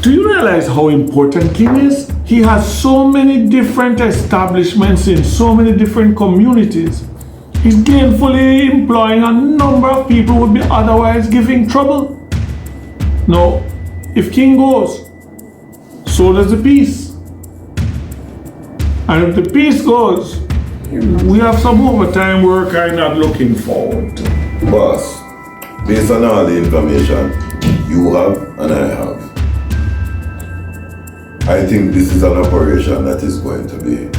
Do you realize how important King is? He has so many different establishments in so many different communities. He's gainfully employing a number of people who would be otherwise giving trouble. Now, if King goes, so does the peace. And if the peace goes, we have some overtime work I'm not looking forward to. Boss, based on all the information you have and I have, I think this is an operation that is going to be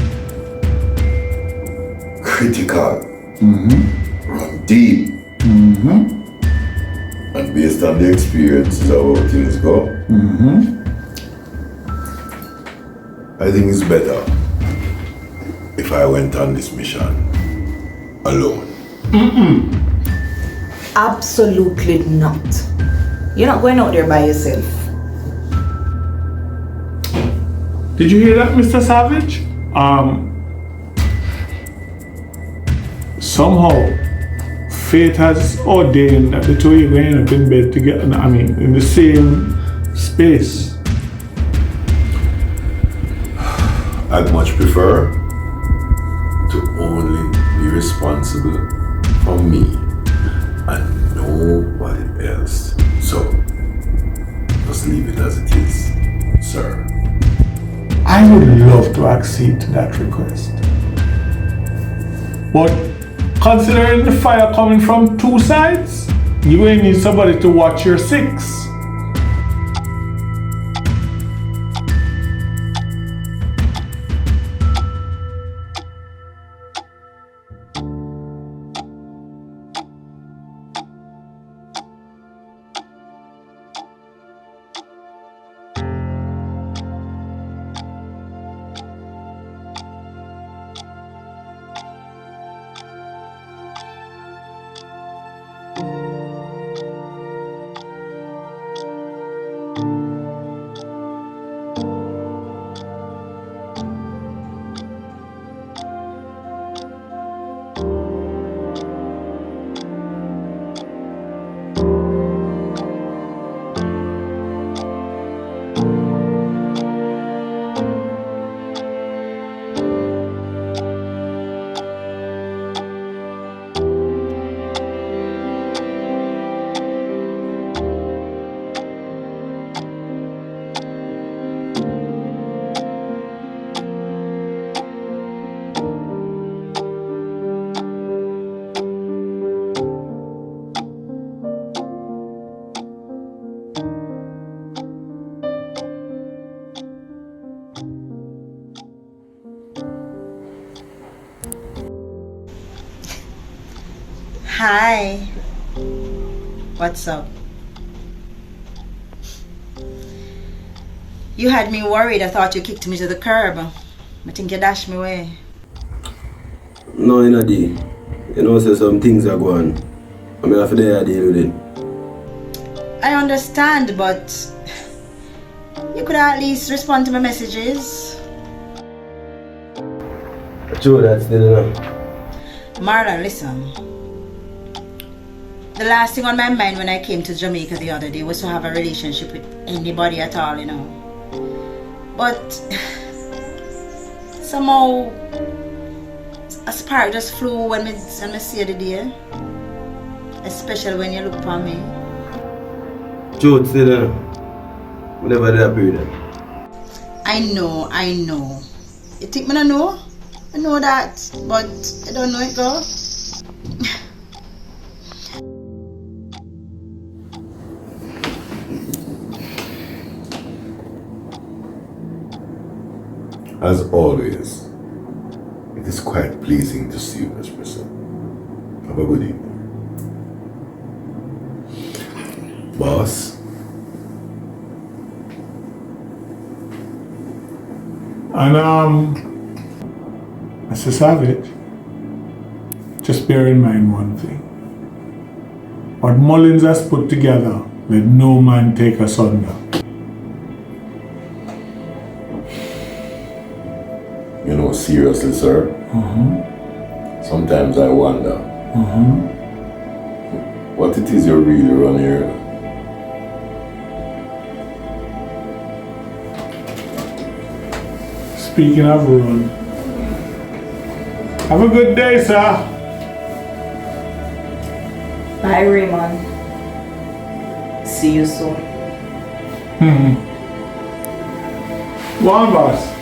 critical, run deep, and based on the experiences of how things go, I think it's better if I went on this mission alone. Absolutely not. You're not going out there by yourself. Did you hear that, Mr. Savage? Somehow, fate has ordained that the two of you going to end up in bed together, in the same space. I'd much prefer to only be responsible for me and nobody else. So, just leave it as it is, sir. I would love to accede to that request. But considering the fire coming from two sides, you will need somebody to watch your six. Hi. What's up? You had me worried. I thought you kicked me to the curb. I think you dashed me away. No, Inadi. You know, so some things are going. I mean, after that, I deal with it. I understand, but you could at least respond to my messages. True, that's still enough. Marlon, listen. The last thing on my mind when I came to Jamaica the other day was to have a relationship with anybody at all, you know. But somehow a spark just flew when I see you today. Especially when you look upon me. True, still enough. Whenever that period. I know. You think me not know? I know that, but I don't know it, girl. As always, it is quite pleasing to see you, Xpressionz. Have a good evening. Boss? And Mr. Savage, just bear in mind one thing. What Mullings has put together, let no man take asunder. You know, seriously, sir, sometimes I wonder what it is you really run here. Speaking of run. Have a good day, sir. Bye, Raymond. See you soon. One boss.